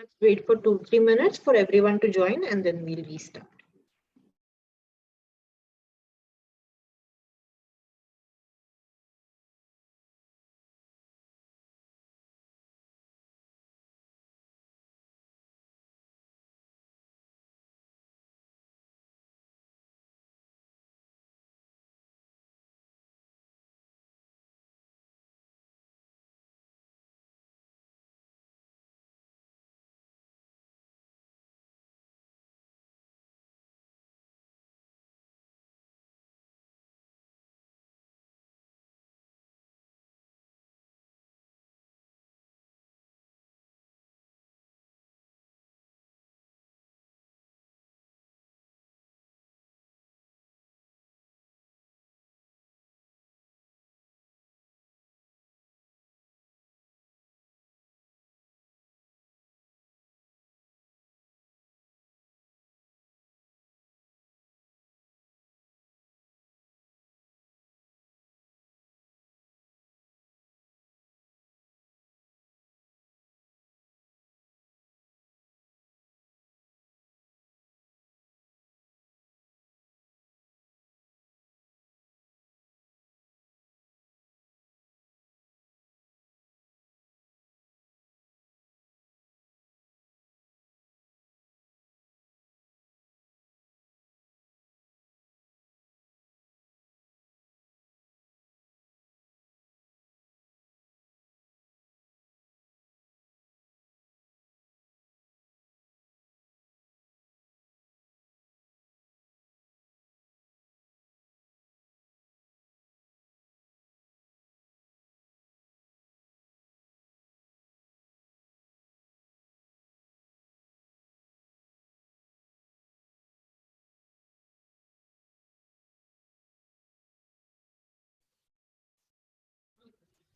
Let's wait for 2-3 minutes for everyone to join and then we'll restart.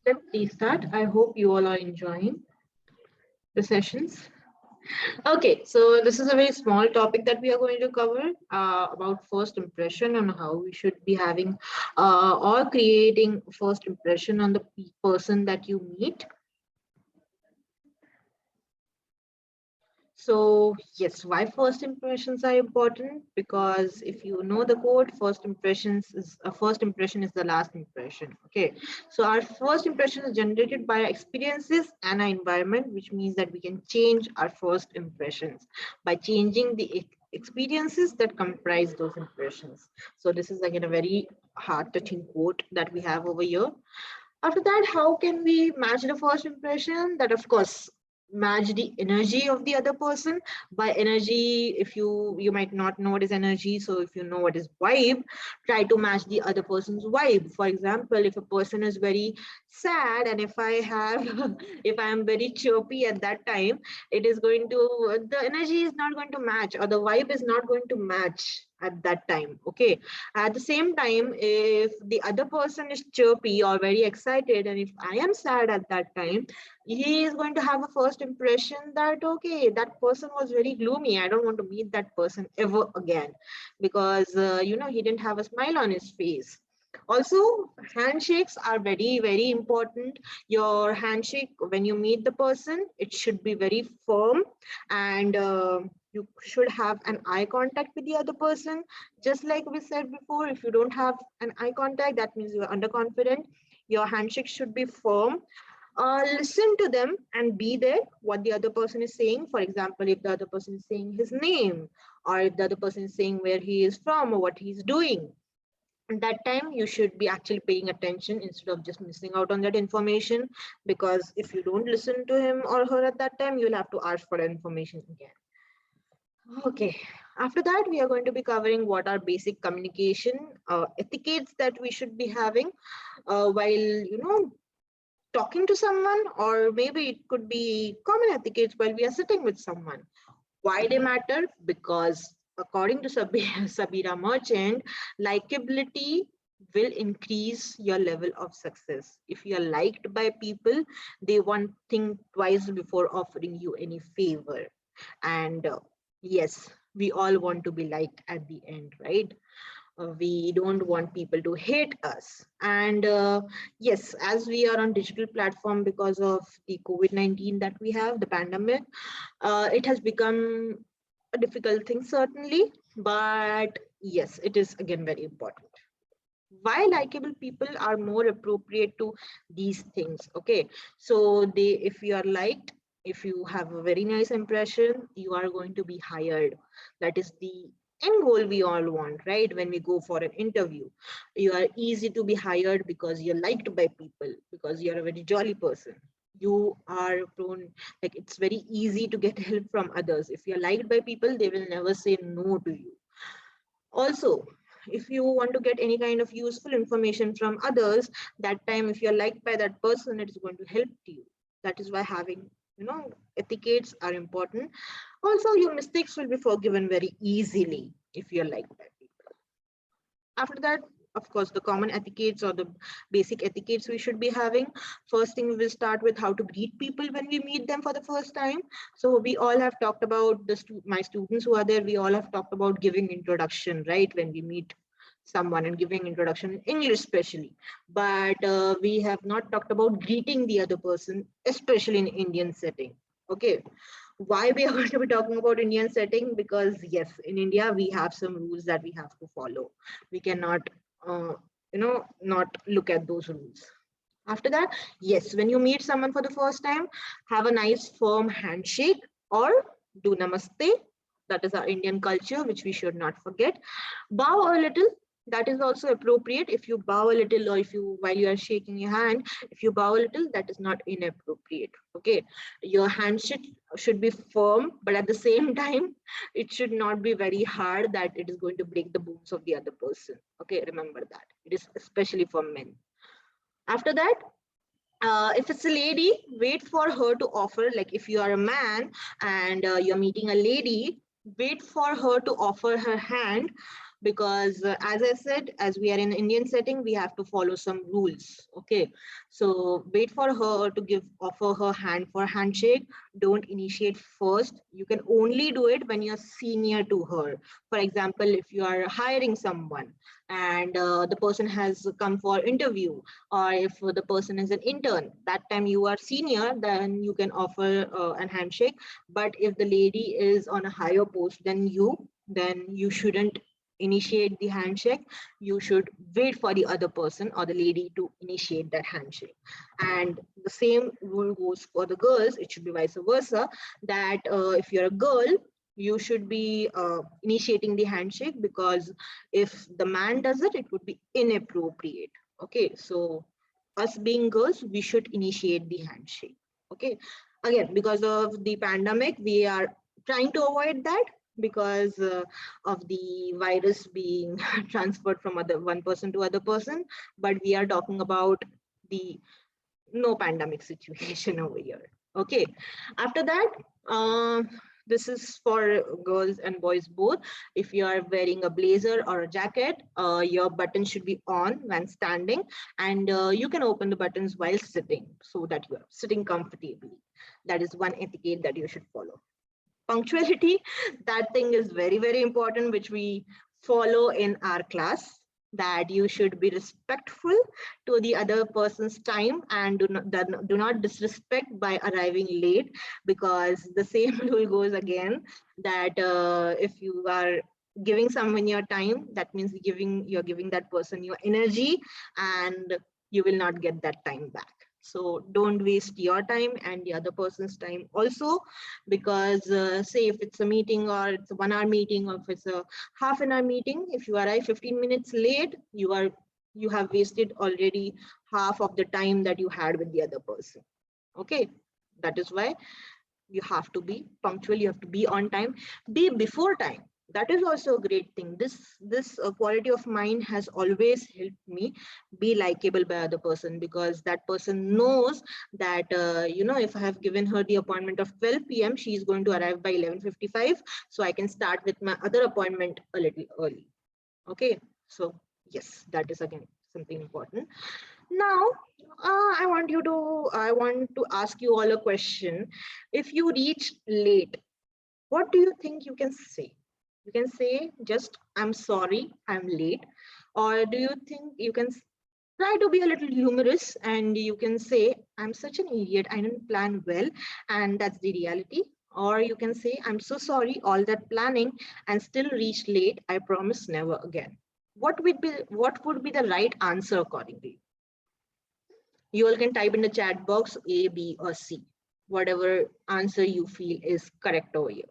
Let's restart. I hope you all are enjoying the sessions. Okay, so this is a very small topic that we are going to cover about first impression and how we should be having or creating first impression on the person that you meet. So yes, why first impressions are important? Because if you know the quote, first impression is the last impression. Okay, so our first impression is generated by our experiences and our environment, which means that we can change our first impressions by changing the experiences that comprise those impressions. So this is again a very heart-touching quote that we have over here. After that, how can we match the first impression? That of course match the energy of the other person. By energy, if you might not know what is energy, so if you know what is vibe, try to match the other person's vibe. For example, if a person is very sad and if I have if I am very chirpy at that time, it is going to the energy is not going to match or the vibe is not going to match at that time. Okay, at the same time, if the other person is chirpy or very excited, and if I am sad at that time, he is going to have a first impression that, okay, that person was very gloomy. I don't want to meet that person ever again because, he didn't have a smile on his face. Also, handshakes are very, very important. Your handshake, when you meet the person, it should be very firm and you should have an eye contact with the other person. Just like we said before, if you don't have an eye contact, that means you are underconfident. Your handshake should be firm. Listen to them and be there what the other person is saying. For example, if the other person is saying his name or if the other person is saying where he is from or what he's doing, at that time you should be actually paying attention instead of just missing out on that information, because if you don't listen to him or her at that time, you'll have to ask for that information again. Okay, after that, we are going to be covering what are basic communication etiquettes that we should be having while talking to someone, or maybe it could be common etiquettes while we are sitting with someone. Why they matter? Because according to Sabira Merchant, likability will increase your level of success. If you are liked by people, they won't think twice before offering you any favor. And yes, we all want to be liked at the end, right? We don't want people to hate us. And yes, as we are on digital platform because of the COVID-19 that we have, the pandemic, it has become a difficult thing, certainly. But yes, it is again very important. Why likable people are more appropriate to these things. Okay, so they, if you are liked, if you have a very nice impression, you are going to be hired. That is the end goal we all want, right? When we go for an interview, you are easy to be hired because you're liked by people, because you're a very jolly person. You are prone, like it's very easy to get help from others. If you're liked by people, they will never say no to you. Also, if you want to get any kind of useful information from others, that time if you're liked by that person, it is going to help you. That is why having, etiquettes are important. Also, your mistakes will be forgiven very easily if you're liked by people. After that, of course, the common etiquettes or the basic etiquettes we should be having. First thing, we will start with how to greet people when we meet them for the first time. So we all have talked about my students who are there. We all have talked about giving introduction, right? When we meet someone and giving introduction in English, especially. But we have not talked about greeting the other person, especially in Indian setting. Okay, why we are going to be talking about Indian setting? Because yes, in India we have some rules that we have to follow. We cannot, not look at those rules. After that, yes, when you meet someone for the first time, have a nice firm handshake or do namaste. That is our Indian culture, which we should not forget. Bow a little. That is also appropriate. If you bow a little, or if you, while you are shaking your hand, if you bow a little, that is not inappropriate. Okay, your handshake should be firm, but at the same time, it should not be very hard that it is going to break the bones of the other person. Okay, remember that. It is especially for men. After that, if it's a lady, wait for her to offer. Like if you are a man and you're meeting a lady, wait for her to offer her hand, because as I said, as we are in Indian setting, we have to follow some rules. Okay, so wait for her to offer her hand for handshake. Don't initiate first. You can only do it when you're senior to her. For example, if you are hiring someone and the person has come for interview, or if the person is an intern, that time you are senior, then you can offer an handshake. But if the lady is on a higher post than you, then you shouldn't initiate the handshake. You should wait for the other person or the lady to initiate that handshake. And the same rule goes for the girls. It should be vice versa, that if you're a girl, you should be initiating the handshake, because if the man does it, it would be inappropriate. Okay, so us being girls, we should initiate the handshake. Okay, again, because of the pandemic, we are trying to avoid that, because of the virus being transferred from one person to other person. But we are talking about the no pandemic situation over here. Okay, after that, this is for girls and boys both. If you are wearing a blazer or a jacket, your button should be on when standing, and you can open the buttons while sitting, so that you are sitting comfortably. That is one etiquette that you should follow. Punctuality, that thing is very, very important, which we follow in our class, that you should be respectful to the other person's time, and do not disrespect by arriving late, because the same rule goes again, that if you are giving someone your time, that means you're giving that person your energy, and you will not get that time back. So don't waste your time and the other person's time also, because say if it's a meeting, or it's a 1 hour meeting, or if it's a half an hour meeting, if you arrive 15 minutes late, you have wasted already half of the time that you had with the other person. Okay, that is why you have to be punctual, you have to be on time, be before time. That is also a great thing. This quality of mine has always helped me be likable by other person, because that person knows that if I have given her the appointment of 12 p.m., she is going to arrive by 11:55, so I can start with my other appointment a little early. Okay, so yes, that is again something important. Now, I want to ask you all a question. If you reach late, what do you think you can say? You can say just, I'm sorry, I'm late. Or do you think you can try to be a little humorous and you can say, I'm such an idiot, I didn't plan well, and that's the reality. Or you can say, I'm so sorry, all that planning and still reached late, I promise never again. What would be the right answer according to you? You all can type in the chat box A, B, or C, whatever answer you feel is correct over here.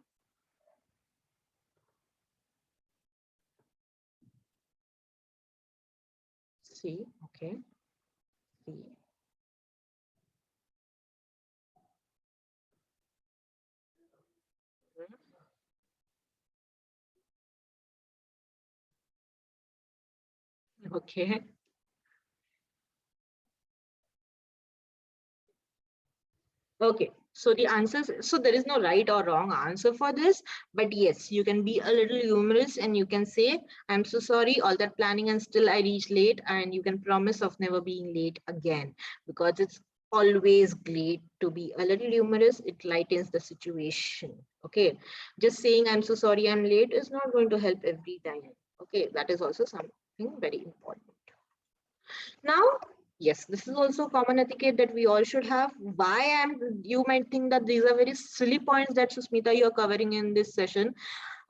C, okay. C. Okay. Okay. So the answers, so there is no right or wrong answer for this, but yes, you can be a little humorous and you can say, I'm so sorry, all that planning and still I reached late, and you can promise of never being late again, because it's always great to be a little humorous. It lightens the situation. Okay. Just saying, I'm so sorry, I'm late is not going to help every time. Okay. That is also something very important. Now, yes, this is also common etiquette that we all should have. Why am you might think that these are very silly points that Susmita you are covering in this session.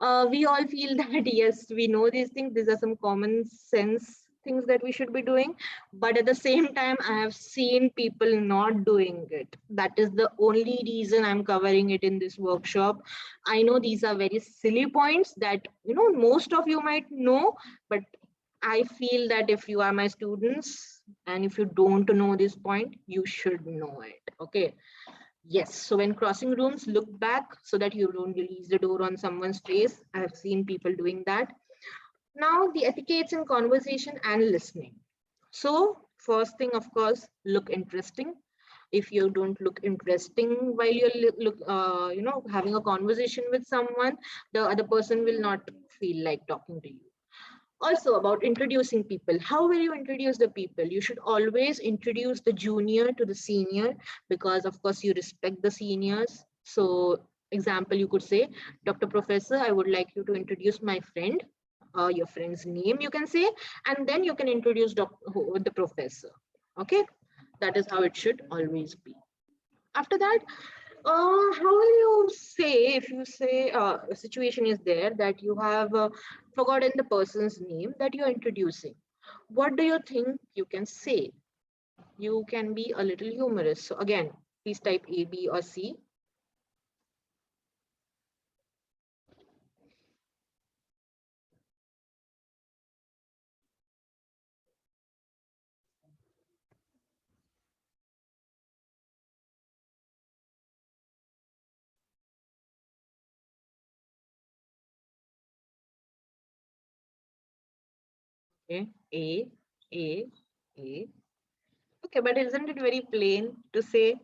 We all feel that yes, we know these things. These are some common sense things that we should be doing, but at the same time, I have seen people not doing it. That is the only reason I'm covering it in this workshop. I know these are very silly points that most of you might know, but I feel that if you are my students and if you don't know this point, you should know it. Okay. Yes. So when crossing rooms, look back so that you don't release the door on someone's face. I have seen people doing that. Now, the etiquettes in conversation and listening. So, first thing, of course, look interesting. If you don't look interesting while you're having a conversation with someone, the other person will not feel like talking to you. Also, about introducing people, how will you introduce the people? You should always introduce the junior to the senior, because of course you respect the seniors. So example, you could say, Dr. Professor, I would like you to introduce my friend, your friend's name you can say, and then you can introduce the professor. Okay, that is how it should always be. After that, how will you say, if you say a situation is there that you have forgotten the person's name that you're introducing? What do you think you can say? You can be a little humorous. So again, please type A, B, or C. Okay, A, A. Okay, but isn't it very plain to say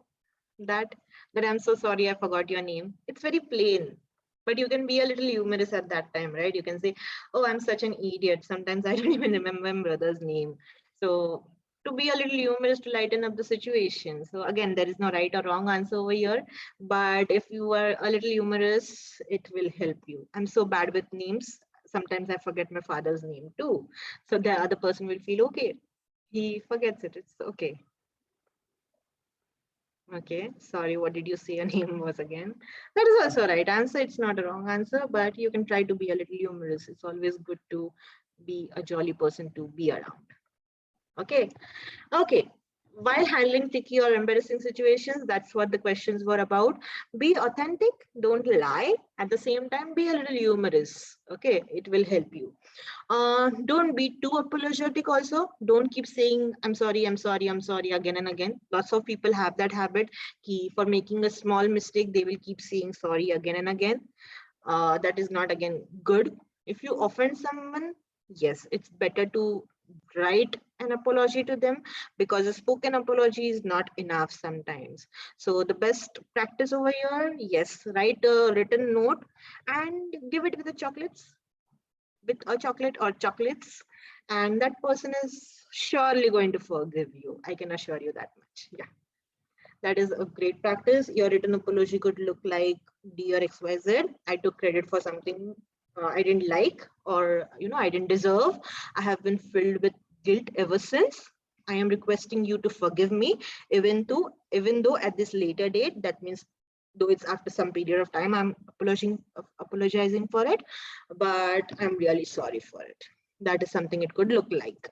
that I'm so sorry, I forgot your name? It's very plain, but you can be a little humorous at that time, right? You can say, oh, I'm such an idiot, sometimes I don't even remember my brother's name. So to be a little humorous to lighten up the situation. So again, there is no right or wrong answer over here, but if you are a little humorous, it will help you. I'm so bad with names, sometimes I forget my father's name too, so the other person will feel okay, he forgets it, it's okay. Okay, sorry, what did you say your name was again? That is also right answer. It's not a wrong answer, but you can try to be a little humorous. It's always good to be a jolly person to be around. Okay, okay. While handling tricky or embarrassing situations, that's what the questions were about. Be authentic, don't lie. At the same time, be a little humorous. Okay, it will help you. Don't be too apologetic also. Don't keep saying, I'm sorry, I'm sorry, I'm sorry again and again. Lots of people have that habit. For making a small mistake, they will keep saying sorry again and again. That is not again good. If you offend someone, yes, it's better to write an apology to them, because a spoken apology is not enough sometimes. So the best practice over here, yes, write a written note and give it with the chocolates, with a chocolate or chocolates, and that person is surely going to forgive you. I can assure you that much. Yeah, that is a great practice. Your written apology could look like, dear XYZ, I took credit for something I didn't like, or I didn't deserve. I have been filled with guilt ever since. I am requesting you to forgive me, even though at this later date, that means though it's after some period of time, I'm apologizing for it, but I'm really sorry for it. That is something it could look like.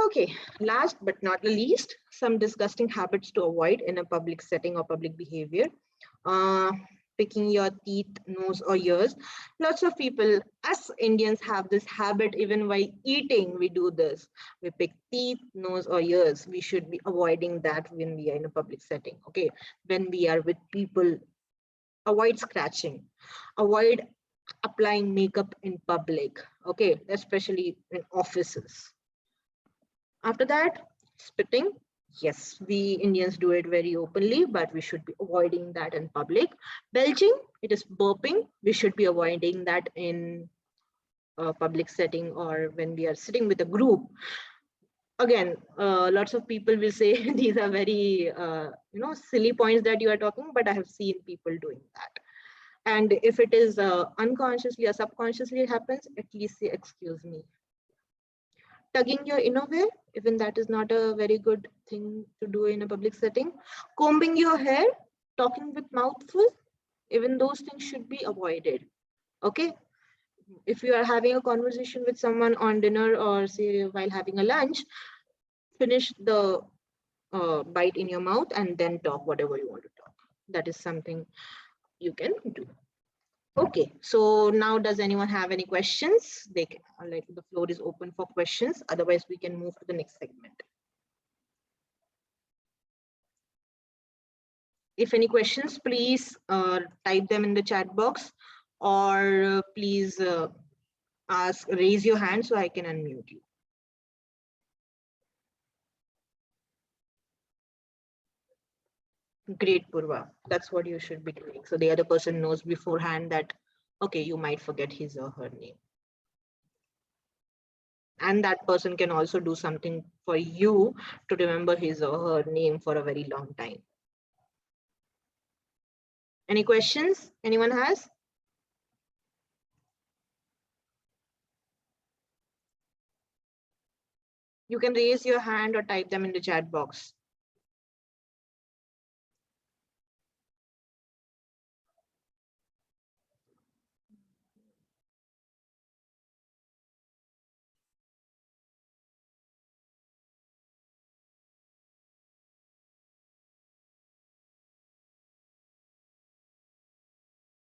Okay, last but not the least, some disgusting habits to avoid in a public setting or public behavior. Uh, Picking your teeth, nose, or ears. Lots of people, us Indians, have this habit. Even while eating, we do this. We pick teeth, nose, or ears. We should be avoiding that when we are in a public setting. Okay, when we are with people, avoid scratching, avoid applying makeup in public. Okay, especially in offices. After that, spitting. Yes, we Indians do it very openly, but we should be avoiding that in public. Belching, it is burping. We should be avoiding that in a public setting or when we are sitting with a group. Again, lots of people will say these are very, silly points that you are talking, but I have seen people doing that. And if it is unconsciously or subconsciously happens, at least say, excuse me. Tugging your innerwear, even that is not a very good thing to do in a public setting. Combing your hair, talking with mouthful, even those things should be avoided. Okay, if you are having a conversation with someone on dinner or say while having a lunch, finish the bite in your mouth and then talk whatever you want to talk. That is something you can do. Okay, so now does anyone have any questions? They can, like, the floor is open for questions. Otherwise, we can move to the next segment. If any questions, please type them in the chat box, or please raise your hand so I can unmute you. Great, Purva. That's what you should be doing. So the other person knows beforehand that, okay, you might forget his or her name. And that person can also do something for you to remember his or her name for a very long time. Any questions anyone has? You can raise your hand or type them in the chat box.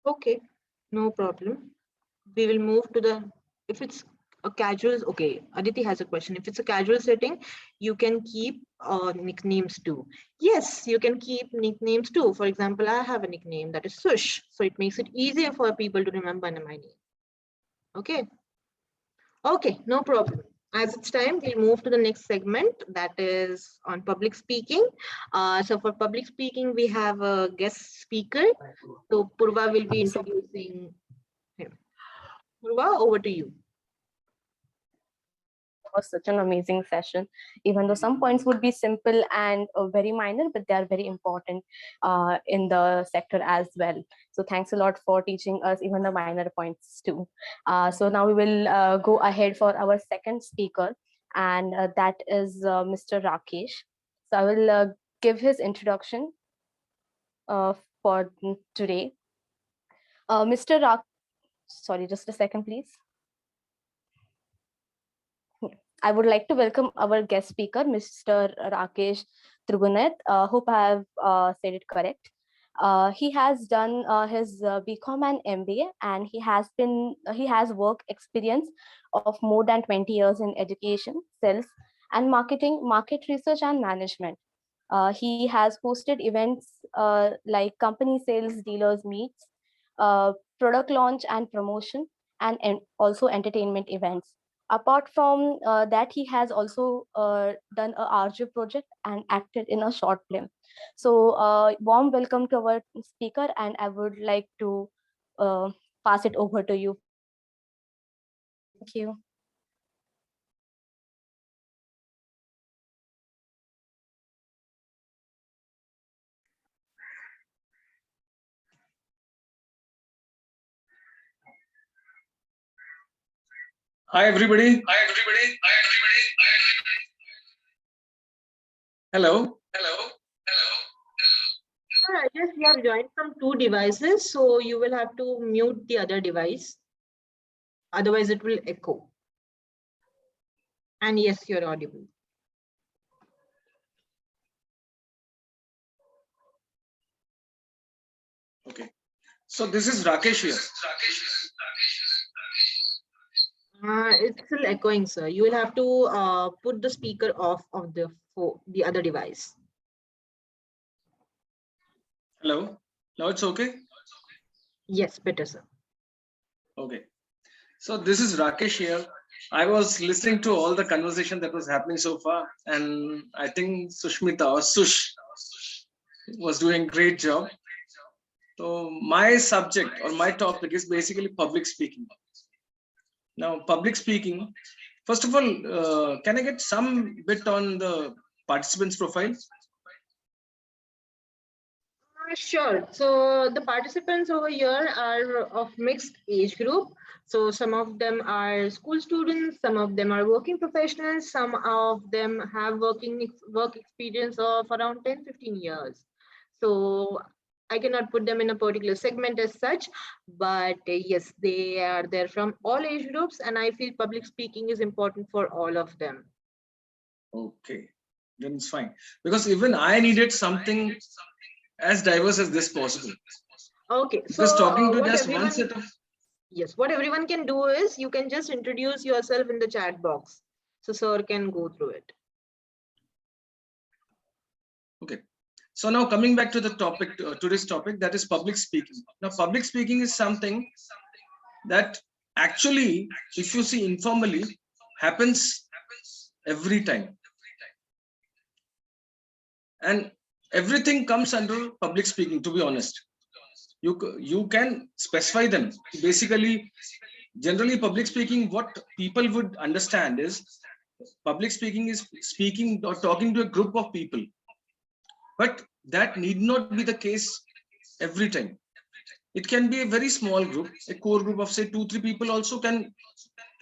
Okay, no problem. We will move to the, if it's a casual, okay, Aditi has a question. If it's a casual setting, you can keep nicknames too. Yes, you can keep nicknames too. For example, I have a nickname that is Sush, so it makes it easier for people to remember my name. Okay, okay, no problem. As it's time, we'll move to the next segment, that is on public speaking. So for public speaking, we have a guest speaker. So Purva will be introducing him. Purva, over to you. Was such an amazing session, even though some points would be simple and very minor, but they are very important in the sector as well. So thanks a lot for teaching us even the minor points too. So now we will go ahead for our second speaker, and that is Mr. Rakesh. So I will give his introduction for today. Mr. Sorry, just a second, please. I would like to welcome our guest speaker, Mr. Rakesh Trugunath. Hope I have said it correct. He has done his BCom and MBA, and he has work experience of more than 20 years in education, sales, and marketing, market research, and management. He has hosted events like company sales dealers meets, product launch and promotion, and also entertainment events. Apart from that, he has also done a RJ project and acted in a short film. So warm welcome to our speaker, and I would like to pass it over to you for his introduction. Thank you. Hi everybody. Hi everybody. Hi everybody. Hi everybody. Hello. Hello. Hello. Sir, I guess you have joined from two devices, so you will have to mute the other device. Otherwise, it will echo. And yes, you're audible. Okay. So this is Rakesh here. It's still echoing, sir. You will have to put the speaker off of the other device. Hello. Now it's okay? Yes, better, sir. Okay. So this is Rakesh here. I was listening to all the conversation that was happening so far, and I think Sushmita or Sush was doing great job. So my subject or my topic is basically public speaking. Now, public speaking, first of all, can I get some bit on the participants' profile? Sure. So the participants over here are of mixed age group. So some of them are school students, some of them are working professionals, some of them have work experience of around 10-15 years. So I cannot put them in a particular segment as such, but yes, they are there from all age groups, and I feel public speaking is important for all of them. Okay, then it's fine. Because even I needed something as diverse as this possible. Okay, Because talking to what just one everyone set of Yes, what everyone can do is you can just introduce yourself in the chat box. So sir can go through it. okay. So now coming back to the topic, today's topic, that is public speaking. Now, public speaking is something that actually, if you see informally, happens every time. And everything comes under public speaking, to be honest. You can specify them. Basically, generally public speaking, what people would understand is public speaking is speaking or talking to a group of people, but that need not be the case every time. It can be a very small group, a core group of say 2-3 people also can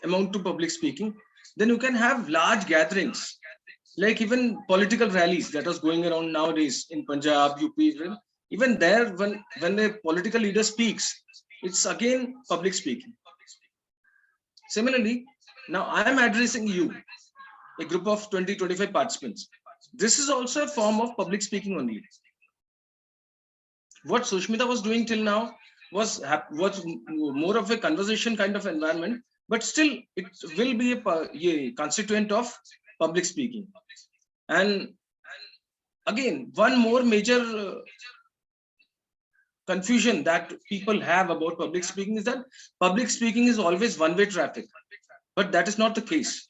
amount to public speaking. Then you can have large gatherings, like even political rallies that was going around nowadays in Punjab, UP. Even there, when the political leader speaks, it's again public speaking. Similarly, now I am addressing you, a group of 20-25 participants. This is also a form of public speaking only. What Sushmita was doing till now was more of a conversation kind of environment, but still it will be a constituent of public speaking. And again, one more major confusion that people have about public speaking is that public speaking is always one-way traffic, but that is not the case.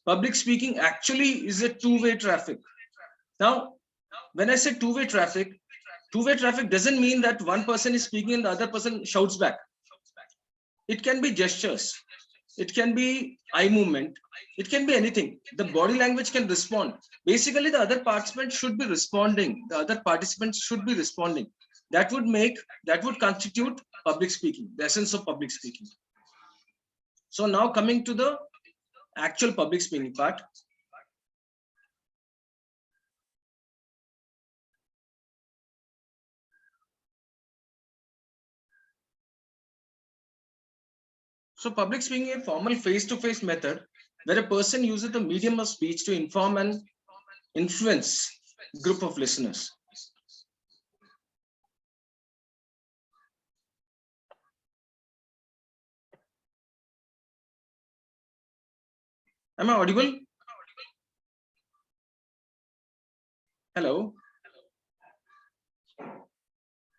Public speaking actually is a two-way traffic. Now, when I say two-way traffic doesn't mean that one person is speaking and the other person shouts back. It can be gestures, it can be eye movement, it can be anything. The body language can respond. Basically, the other participant should be responding. The other participants should be responding. That would constitute public speaking, the essence of public speaking. So now coming to the actual public speaking part. So public speaking is a formal face-to-face method where a person uses the medium of speech to inform and influence a group of listeners. Am I audible? Hello?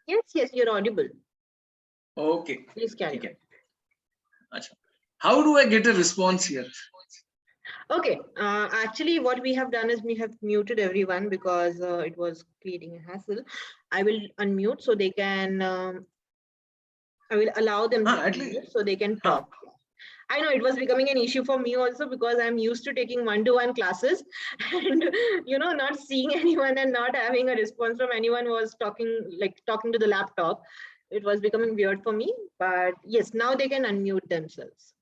Yes, you're audible. Okay. Please carry on. How do I get a response here? Okay, actually what we have done is we have muted everyone because it was creating a hassle. I will unmute so they can, I will allow them to unmute so they can talk. I know it was becoming an issue for me also because I'm used to taking one-to-one classes and not seeing anyone and not having a response from anyone was talking to the laptop. It was becoming weird for me, but yes, now they can unmute themselves.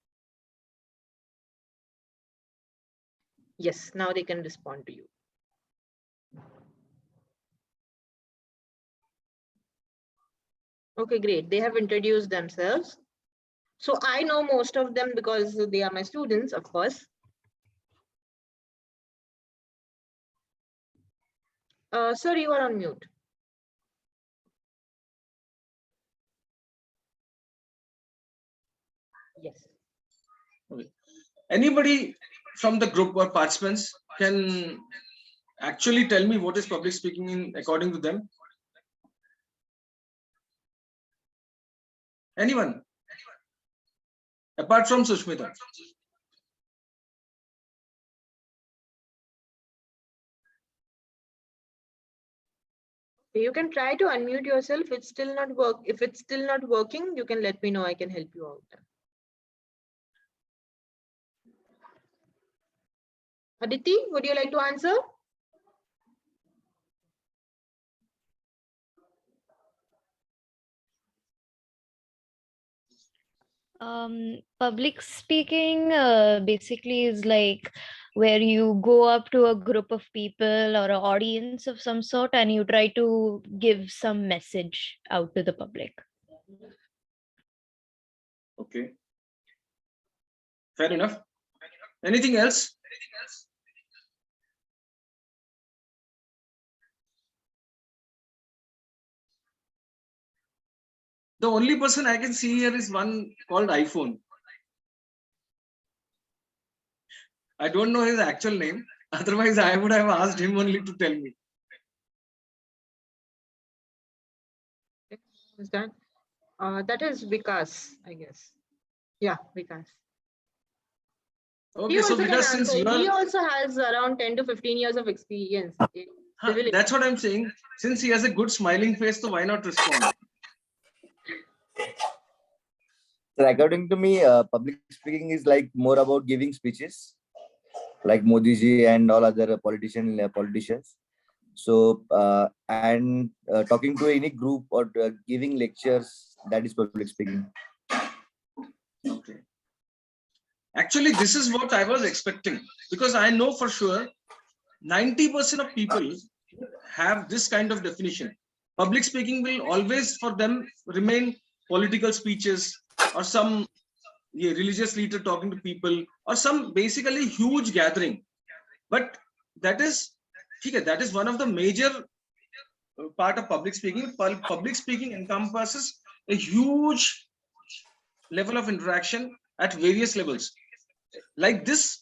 Yes, now they can respond to you. Okay, great. They have introduced themselves. So I know most of them because they are my students, of course. Sir, you are on mute. Yes. Okay. Anybody from the group or participants can actually tell me what is public speaking in according to them? Anyone? Apart from Sushmita. You can try to unmute yourself. It's still not work. If it's still not working, you can let me know. I can help you out. Aditi, would you like to answer? Public speaking basically is like where you go up to a group of people or an audience of some sort and you try to give some message out to the public. Okay. Fair enough. Anything else? The only person I can see here is one called iPhone. I don't know his actual name. Otherwise, I would have asked him only to tell me. Is that? That is Vikas, I guess. Yeah, Vikas. Okay, so because since you He are, also has around 10 to 15 years of experience. that's what I'm saying. Since he has a good smiling face, so why not respond? So according to me, public speaking is like more about giving speeches, like Modi ji and all other politicians. So and talking to any group or giving lectures, that is public speaking. Okay. Actually, this is what I was expecting, because I know for sure 90% of people have this kind of definition. Public speaking will always for them remain political speeches or some religious leader talking to people or some basically huge gathering. But that is one of the major part of public speaking. Public speaking encompasses a huge level of interaction at various levels. Like this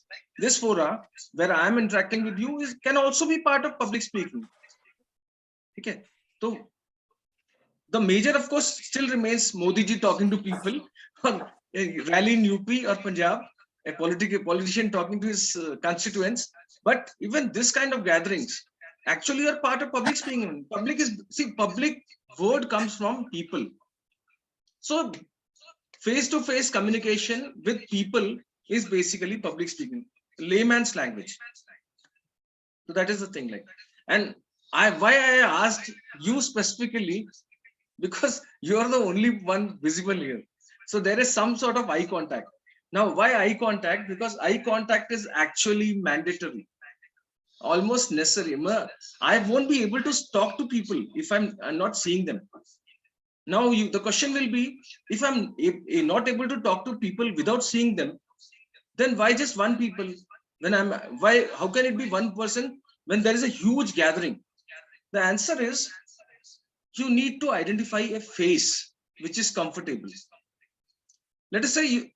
fora where I am interacting with you can also be part of public speaking. Okay, so the major, of course, still remains Modi ji talking to people, or a rally in UP or Punjab, a politician talking to his constituents. But even this kind of gatherings actually are part of public speaking. Public word comes from people. So face-to-face communication with people is basically public speaking, layman's language. So that is the thing. Like, and why I asked you specifically, because you are the only one visible here. So there is some sort of eye contact. Now, why eye contact? Because eye contact is actually mandatory, almost necessary. I won't be able to talk to people if I'm not seeing them. Now, the question will be, if I'm not able to talk to people without seeing them, then why just one people? How can it be one person when there is a huge gathering? The answer is, you need to identify a face which is comfortable. Let us say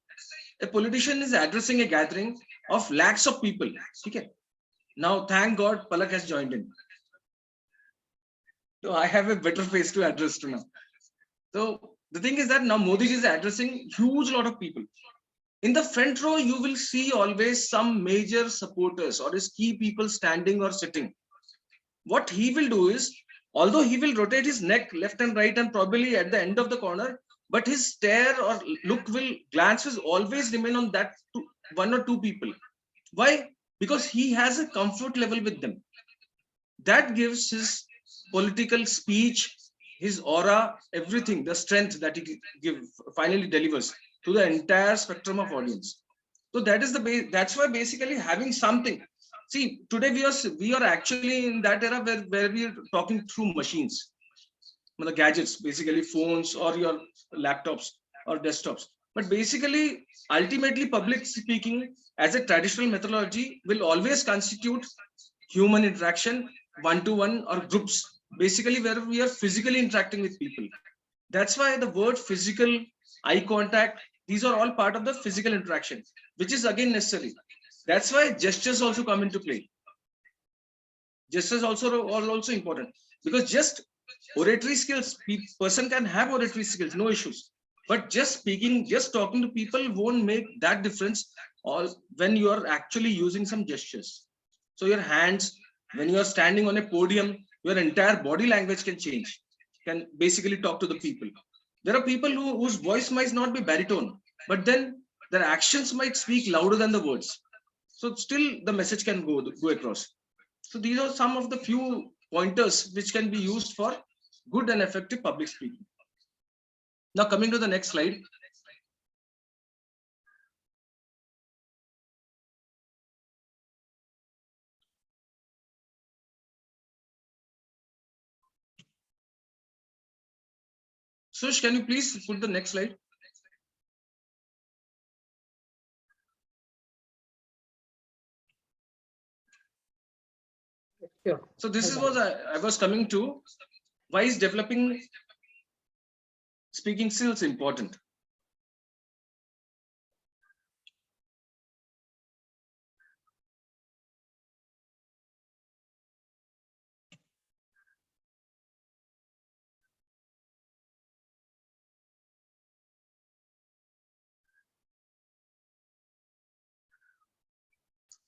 a politician is addressing a gathering of lakhs of people. Okay. Now, thank God, Palak has joined in. So I have a better face to address to now. So the thing is that now Modi is addressing huge lot of people. In the front row, you will see always some major supporters or his key people standing or sitting. What he will do is, although he will rotate his neck left and right and probably at the end of the corner, but his stare or glance will always remain on that one or two people. Why? Because he has a comfort level with them. That gives his political speech, his aura, everything, the strength that he finally delivers to the entire spectrum of audience. So that is that's why basically having something, See, today we are actually in that era where we are talking through machines, the gadgets, basically phones or your laptops or desktops. But basically, ultimately, public speaking as a traditional methodology will always constitute human interaction, one-to-one or groups, basically where we are physically interacting with people. That's why the word physical, eye contact, these are all part of the physical interaction, which is again necessary. That's why gestures also come into play. Gestures are also important, because just oratory skills, person can have oratory skills, no issues. But just speaking, just talking to people won't make that difference all when you are actually using some gestures. So your hands, when you are standing on a podium, your entire body language can change, can basically talk to the people. There are people whose voice might not be baritone, but then their actions might speak louder than the words. So still the message can go across. So these are some of the few pointers which can be used for good and effective public speaking. Now coming to the next slide. Sush, can you please put the next slide? Sure. So this is what I was coming to. Why is developing speaking skills important?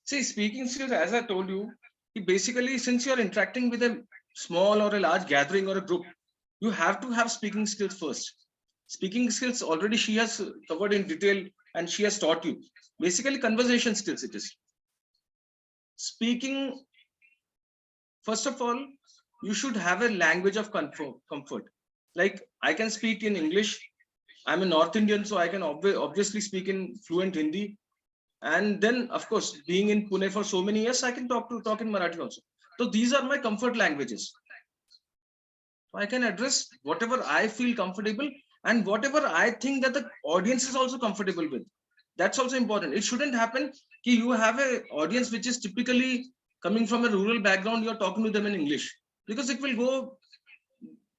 See, speaking skills, as I told you, basically, since you're interacting with a small or a large gathering or a group, you have to have speaking skills first. Speaking skills already she has covered in detail and she has taught you. Basically, conversation skills it is. Speaking, first of all, you should have a language of comfort. Like I can speak in English. I'm a North Indian, so I can obviously speak in fluent Hindi. And then, of course, being in Pune for so many years, I can talk in Marathi also. So these are my comfort languages. So I can address whatever I feel comfortable and whatever I think that the audience is also comfortable with. That's also important. It shouldn't happen that you have an audience which is typically coming from a rural background, you're talking to them in English, because it will go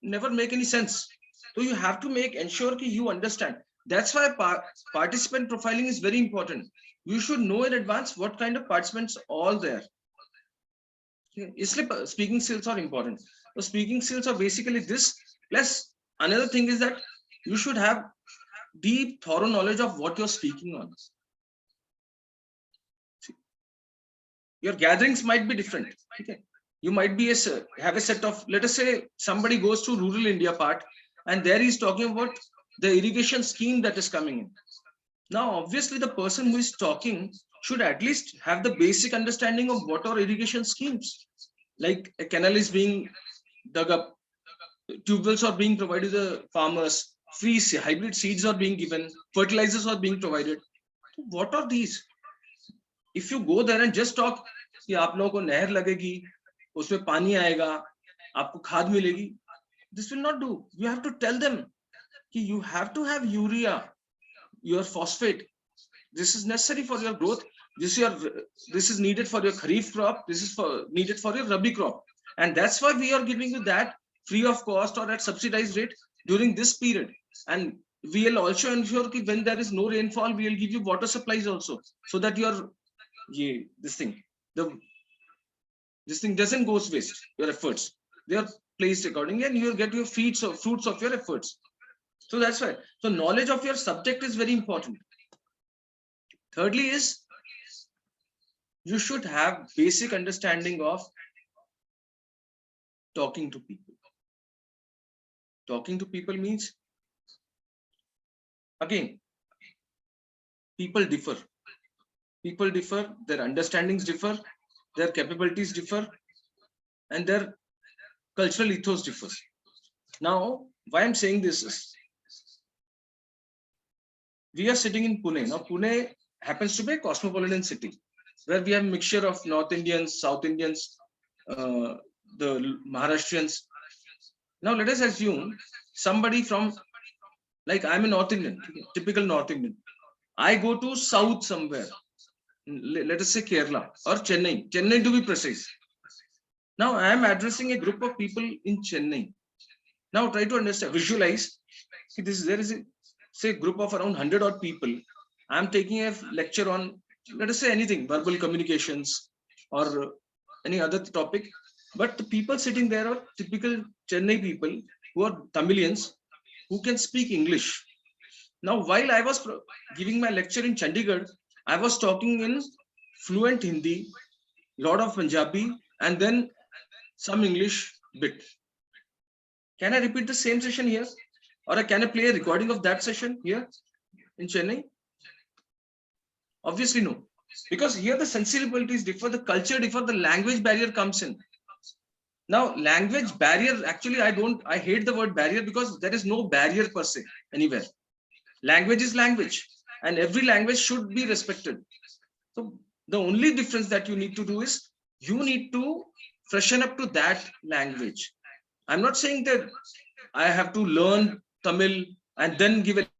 never make any sense. So you have to ensure that you understand. That's why participant profiling is very important. You should know in advance what kind of participants all there. Speaking skills are important. So speaking skills are basically this. Plus, another thing is that you should have deep, thorough knowledge of what you're speaking on. Your gatherings might be different. Okay. You might be have a set of, let us say somebody goes to rural India part and there he's talking about the irrigation scheme that is coming in. Now, obviously, the person who is talking should at least have the basic understanding of what are irrigation schemes. Like a canal is being dug up, tube wells are being provided to the farmers, free hybrid seeds are being given, fertilizers are being provided. What are these? If you go there and just talk कि आप लोगों को नहर लगेगी, उसमें पानी आएगा, आपको खाद मिलेगी, this will not do. You have to tell them कि you have to have urea, your phosphate. This is necessary for your growth. This is needed for your kharif crop. This is needed for your rabi crop, and that's why we are giving you that free of cost or at subsidized rate during this period. And we will also ensure that when there is no rainfall, we will give you water supplies also, so that this thing doesn't go waste. Your efforts, they are placed accordingly, and you will get your fruits of your efforts. So that's why. So knowledge of your subject is very important. Thirdly is you should have basic understanding of talking to people. Talking to people means, again, people differ. People differ, their understandings differ, their capabilities differ, and their cultural ethos differs. Now, why I'm saying this is, we are sitting in Pune. Now, Pune happens to be a cosmopolitan city. where we have mixture of North Indians, South Indians, the Maharashtrians. Now let us assume somebody from, like I'm a North Indian, typical North Indian. I go to South somewhere, let us say Kerala or Chennai to be precise. Now I am addressing a group of people in Chennai. Now try to understand, visualize. See, there is a say group of around 100 odd people. I am taking a lecture on, let us say anything, verbal communications or any other topic. But the people sitting there are typical Chennai people who are Tamilians who can speak English. Now, while I was giving my lecture in Chandigarh, I was talking in fluent Hindi, lot of Punjabi, and then some English bit. Can I repeat the same session here? Or can I play a recording of that session here in Chennai? Obviously no. Because here the sensibilities differ, the culture differ, the language barrier comes in. Now, language barrier, actually, I hate the word barrier because there is no barrier per se anywhere. Language is language, and every language should be respected. So the only difference that you need to do is you need to freshen up to that language. I'm not saying that I have to learn Tamil and then give a